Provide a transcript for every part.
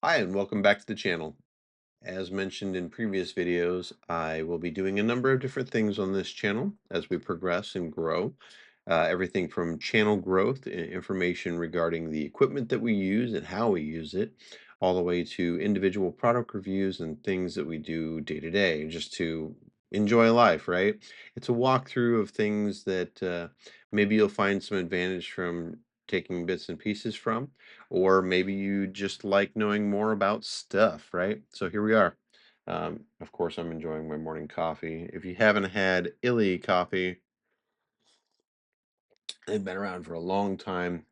Hi, and welcome back to the channel. As mentioned in previous videos, I will be doing a number of different things on this channel as we progress and grow. Everything from channel growth, information regarding the equipment that we use and how we use it, all the way to individual product reviews and things that we do day to day just to enjoy life, right? It's a walkthrough of things that maybe you'll find some advantage from taking bits and pieces from, or maybe you just like knowing more about stuff, right? So here we are. Of course, I'm enjoying my morning coffee. If you haven't had Illy coffee, they've been around for a long time.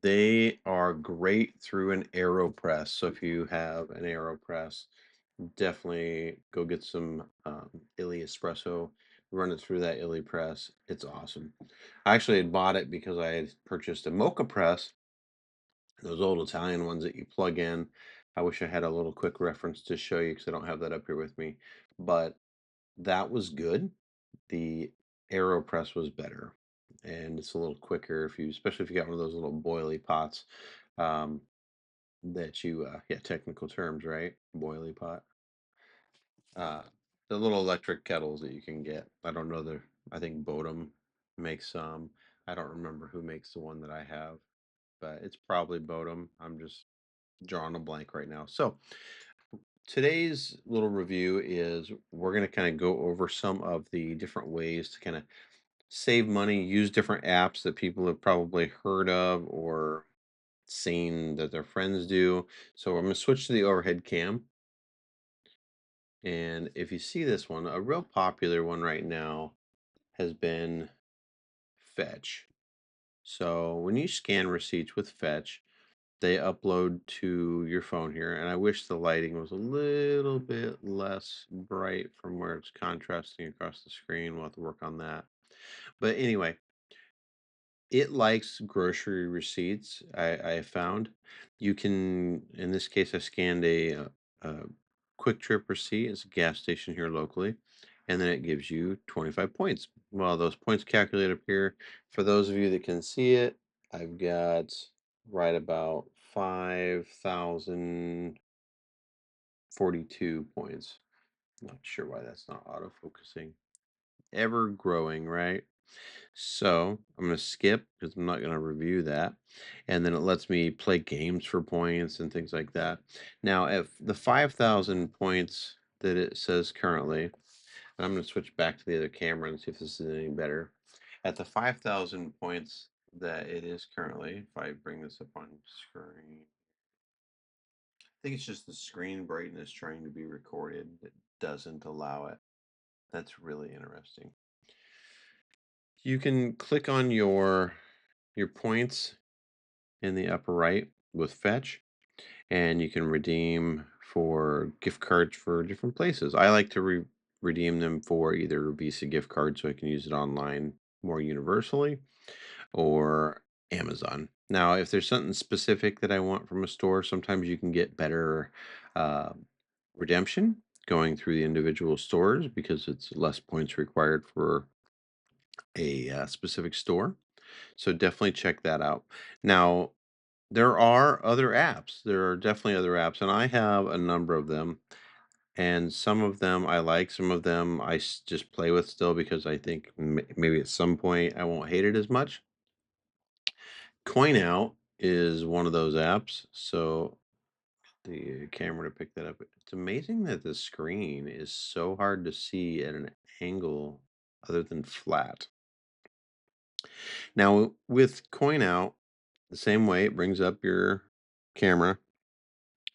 They are great through an AeroPress. So if you have an AeroPress, definitely go get some Illy espresso, run it through that Illy press. It's awesome. I actually had bought it because I had purchased a mocha press, those old Italian ones that you plug in. I wish I had a little quick reference to show you because I don't have that up here with me. But that was good. The AeroPress was better, and it's a little quicker if you, especially if you got one of those little boilie pots, um, that you, yeah, technical terms, right? Boilie pot. Uh, the little electric kettles that you can get. I don't know I think Bodum makes some. I don't remember who makes the one that I have, but it's probably Bodum. I'm just drawing a blank right now. So today's little review is we're going to kind of go over some of the different ways to kind of save money, use different apps that people have probably heard of or seen that their friends do. So I'm going to switch to the overhead cam. And if you see this one, a real popular one right now has been Fetch. So when you scan receipts with Fetch, they upload to your phone here. And I wish the lighting was a little bit less bright from where it's contrasting across the screen. We'll have to work on that. But anyway, it likes grocery receipts. I found you can. In this case, I scanned a quick trip receipt. It's a gas station here locally, and then it gives you 25 points. Well, those points calculate up here. For those of you that can see it, I've got right about 5,042 points. Not sure why that's not auto-focusing. Ever growing, right? So I'm going to skip because I'm not going to review that. And then it lets me play games for points and things like that. Now, if the 5,000 points that it says currently, and I'm going to switch back to the other camera and see if this is any better. At the 5,000 points that it is currently, if I bring this up on screen, I think it's just the screen brightness trying to be recorded that doesn't allow it. That's really interesting. You can click on your points in the upper right with fetch, and you can redeem for gift cards for different places. I like to redeem them for either Visa gift card so I can use it online more universally, or Amazon. Now, if there's something specific that I want from a store, sometimes you can get better uh, redemption going through the individual stores because it's less points required for a specific store. So definitely check that out. Now, there are other apps. There are definitely other apps, and I have a number of them. And some of them I like, some of them just play with still because I think maybe at some point I won't hate it as much. Coin Out is one of those apps. So the camera to pick that up. It's amazing that the screen is so hard to see at an angle other than flat. Now with Coin Out, the same way it brings up your camera.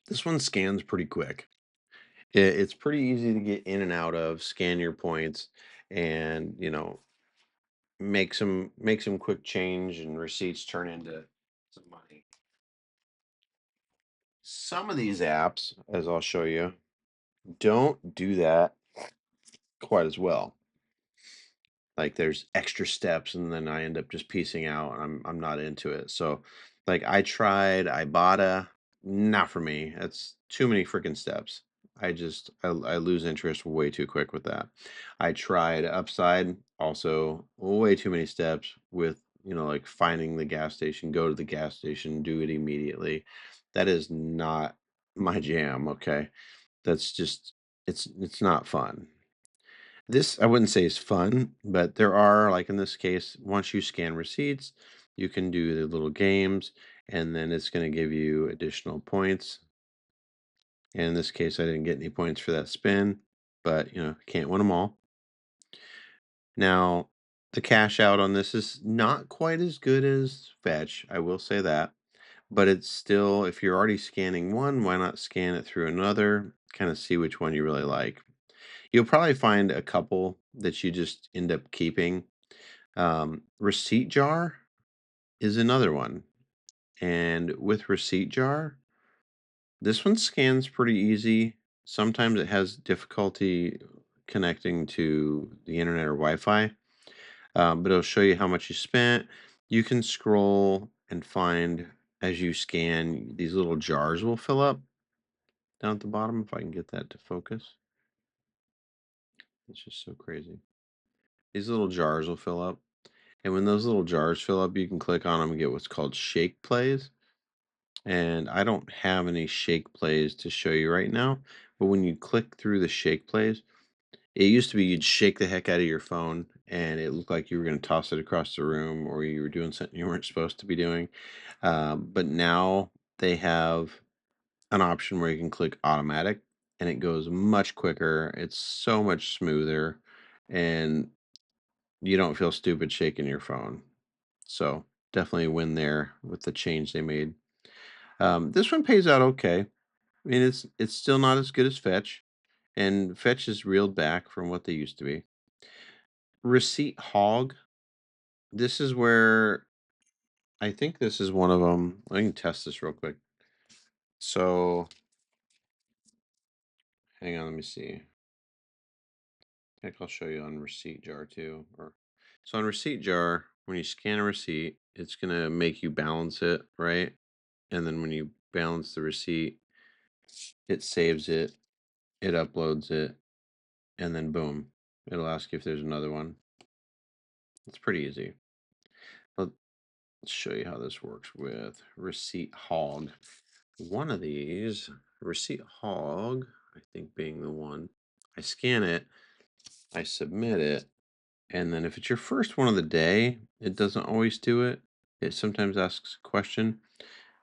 This one scans pretty quick. It's pretty easy to get in and out of, scan your points, and make some quick change and receipts turn into some money. Some of these apps, as I'll show you, don't do that quite as well. Like there's extra steps, and then I end up just piecing out, and I'm not into it. So, like I tried Ibotta, not for me. That's too many freaking steps. I lose interest way too quick with that. I tried Upside, also way too many steps with like finding the gas station, go to the gas station, do it immediately. That is not. my jam, okay? That's just it's not fun. This I wouldn't say is fun, but there are, like in this case, once you scan receipts, you can do the little games, and then it's going to give you additional points. And in this case, I didn't get any points for that spin, but can't win them all. Now, the cash out on this is not quite as good as fetch, I will say that. But it's still, if you're already scanning one, why not scan it through another? Kind of see which one you really like. You'll probably find a couple that you just end up keeping. Receipt jar is another one. And with receipt jar, this one scans pretty easy. Sometimes it has difficulty connecting to the internet or Wi-Fi, but it'll show you how much you spent. You can scroll and find as you scan, these little jars will fill up down at the bottom. If I can get that to focus, it's just so crazy. These little jars will fill up. And when those little jars fill up, you can click on them and get what's called shake plays. And I don't have any shake plays to show you right now, but when you click through the shake plays, it used to be you'd shake the heck out of your phone and it looked like you were going to toss it across the room or you were doing something you weren't supposed to be doing. But now they have an option where you can click automatic and it goes much quicker. It's so much smoother and you don't feel stupid shaking your phone. So definitely a win there with the change they made. This one pays out okay. I mean, it's still not as good as Fetch, and Fetch is reeled back from what they used to be. Receipt Hog. This is where I think this is one of them. I can test this real quick. So hang on, let me see. I think I'll show you on Receipt Jar too. So on Receipt Jar, when you scan a receipt, it's gonna make you balance it, right? And then when you balance the receipt, it saves it, it uploads it, and then boom, it'll ask you if there's another one. It's pretty easy. Let's show you how this works with Receipt Hog. One of these, Receipt Hog, I think being the one, I scan it, I submit it, and then if it's your first one of the day, it doesn't always do it. It sometimes asks a question.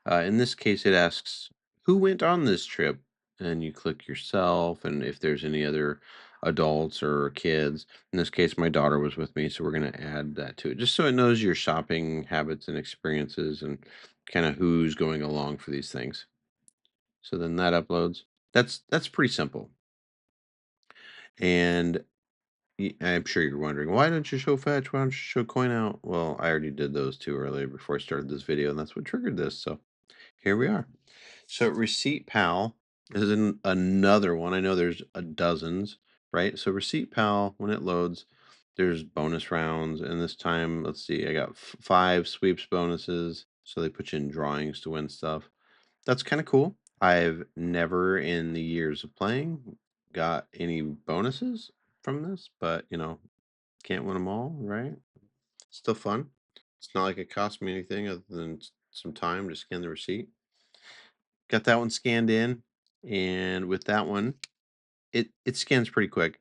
In this case, it asks, who went on this trip? And you click yourself, and if there's any other adults or kids. In this case, my daughter was with me, so we're going to add that to it, just so it knows your shopping habits and experiences and kind of who's going along for these things. So then that uploads. That's pretty simple. And I'm sure you're wondering, why don't you show fetch? Why don't you show coin out? Well, I already did those two earlier before I started this video, and that's what triggered this. So here we are. So Receipt Pal is another one. I know there's a dozens, right? So Receipt Pal, when it loads, there's bonus rounds, and this time, let's see, I got five sweeps bonuses. So they put you in drawings to win stuff. That's kind of cool. I've never in the years of playing got any bonuses from this, but can't win them all, right? Still fun. It's not like it cost me anything other than some time to scan the receipt. Got that one scanned in, and with that one, it scans pretty quick.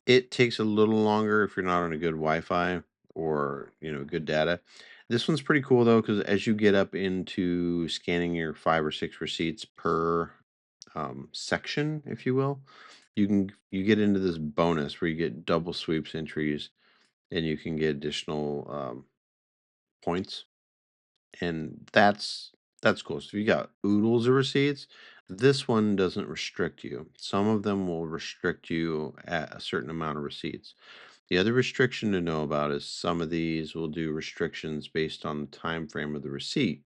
It takes a little longer if you're not on a good Wi-Fi or good data. This one's pretty cool though, because as you get up into scanning your 5 or 6 receipts per section, if you will, you get into this bonus where you get double sweeps entries, and you can get additional points, and that's cool. So if you got oodles of receipts, this one doesn't restrict you. Some of them will restrict you at a certain amount of receipts. The other restriction to know about is some of these will do restrictions based on the time frame of the receipt.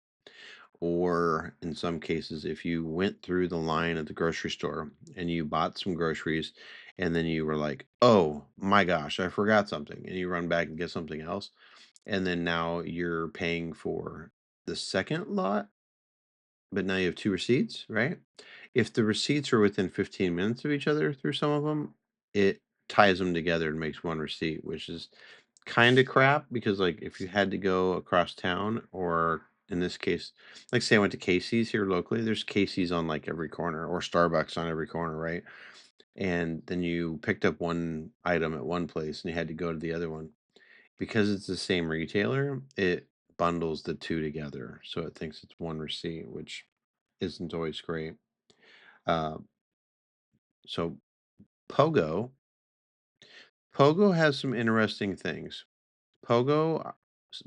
Or in some cases, if you went through the line at the grocery store and you bought some groceries and then you were like, oh my gosh, I forgot something, and you run back and get something else, and then now you're paying for the second lot, but now you have 2 receipts, right? If the receipts are within 15 minutes of each other through some of them, it ties them together and makes one receipt, which is kinda crap because, like, if you had to go across town or in this case, like say I went to Casey's here locally, there's Casey's on like every corner or Starbucks on every corner, right? And then you picked up one item at one place and you had to go to the other one. Because it's the same retailer, it bundles the two together. So it thinks it's one receipt, which isn't always great. Uh, so Pogo, Pogo has some interesting things. Pogo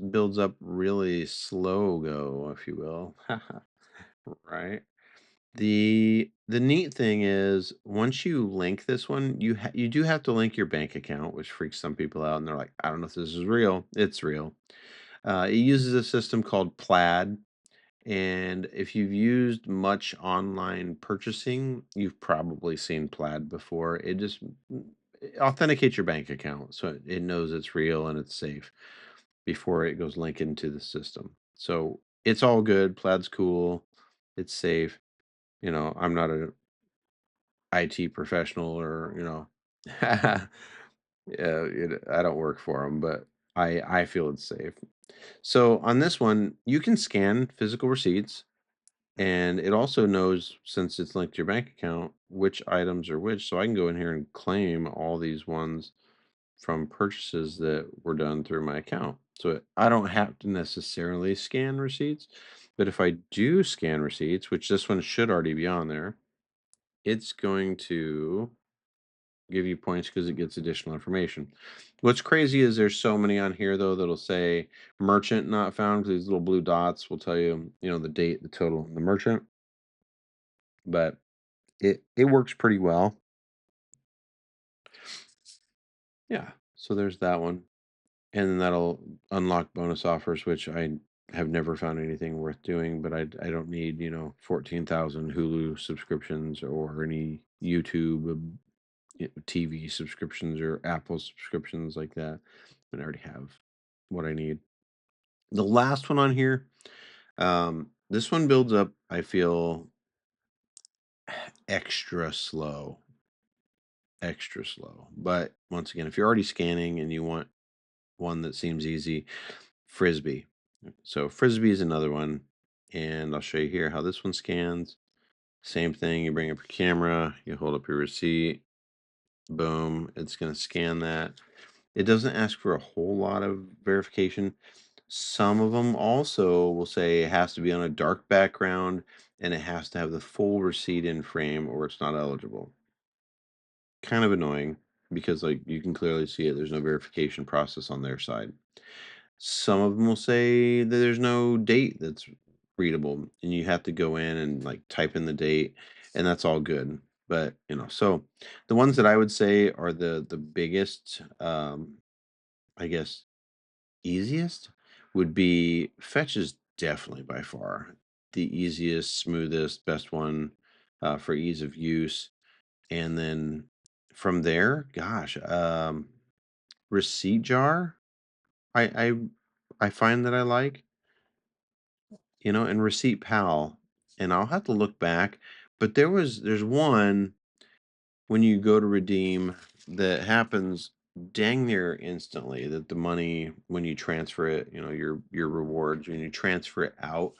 builds up really slow go, if you will. Right? The neat thing is once you link this one, you do have to link your bank account, which freaks some people out, and they're like, "I don't know if this is real." It's real. It uses a system called Plaid, and if you've used much online purchasing, you've probably seen Plaid before. It authenticates your bank account, so it knows it's real and it's safe before it goes link into the system. So it's all good. Plaid's cool. It's safe. I'm not a IT professional or, yeah, I don't work for them, but I feel it's safe. So on this one, you can scan physical receipts, and it also knows since it's linked to your bank account which items are which. So I can go in here and claim all these ones from purchases that were done through my account. So I don't have to necessarily scan receipts, but if I do scan receipts, which this one should already be on there, it's going to give you points because it gets additional information. What's crazy is there's so many on here though that'll say merchant not found, 'cause these little blue dots will tell you, the date, the total, and the merchant. But it works pretty well. Yeah. So there's that one. And then that'll unlock bonus offers, which I have never found anything worth doing, but I don't need, 14,000 Hulu subscriptions or any YouTube TV subscriptions or Apple subscriptions like that. I already have what I need. The last one on here, this one builds up, I feel, extra slow, extra slow. But once again, if you're already scanning and you want one that seems easy, Frisbee. So Frisbee is another one, and I'll show you here how this one scans. Same thing, you bring up your camera, you hold up your receipt, boom, it's going to scan that. It doesn't ask for a whole lot of verification. Some of them also will say it has to be on a dark background and it has to have the full receipt in frame or it's not eligible. Kind of annoying because like you can clearly see it. There's no verification process on their side. Some of them will say that there's no date that's readable and you have to go in and like type in the date and that's all good. But, so the ones that I would say are the biggest I guess easiest would be fetch is definitely by far the easiest, smoothest, best one for ease of use. And then from there, gosh, receipt jar, I I I find that I like, and receipt pal, and I'll have to look back, but there's one when you go to redeem that happens dang near instantly that the money when you transfer it, your rewards when you transfer it out,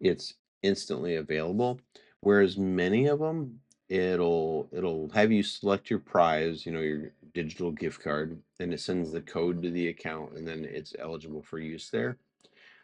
it's instantly available. Whereas many of them, it'll have you select your prize, your digital gift card, and it sends the code to the account, and then it's eligible for use there.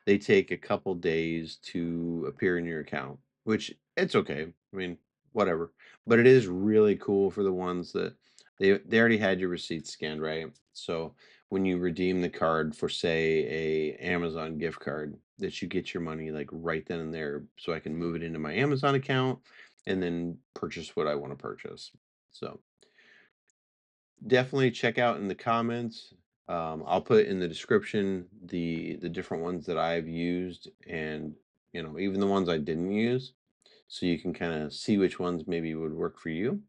They take a couple days to appear in your account, which it's okay. I mean, whatever. But it is really cool for the ones that they already had your receipts scanned, right? So when you redeem the card for say a Amazon gift card, that you get your money like right then and there so I can move it into my Amazon account and then purchase what I want to purchase. So definitely check out in the comments. I'll put in the description the different ones that I've used and even the ones I didn't use, so you can kind of see which ones maybe would work for you.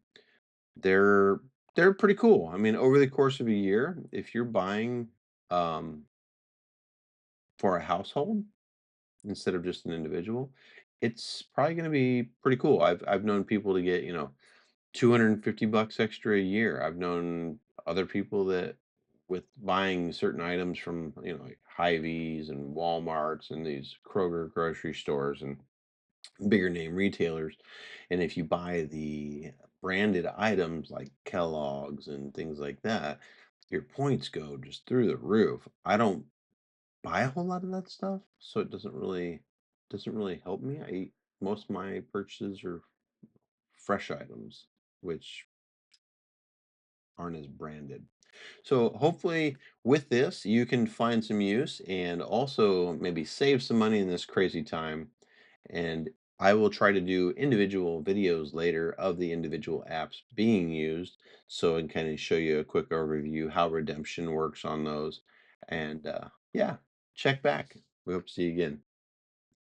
They're they're pretty cool. I mean, over the course of a year, if you're buying um, for a household instead of just an individual, it's probably going to be pretty cool. I've known people to get 250 bucks extra a year. I've known other people that with buying certain items from, like Hy-Vees and Walmarts and these Kroger grocery stores and bigger name retailers. And if you buy the branded items like Kellogg's and things like that, your points go just through the roof. I don't buy a whole lot of that stuff, so it doesn't really help me. I eat most of my purchases are fresh items, which aren't as branded. So hopefully with this, you can find some use and also maybe save some money in this crazy time. And I will try to do individual videos later of the individual apps being used so I can kind of show you a quick overview how redemption works on those. And yeah, check back. We hope to see you again.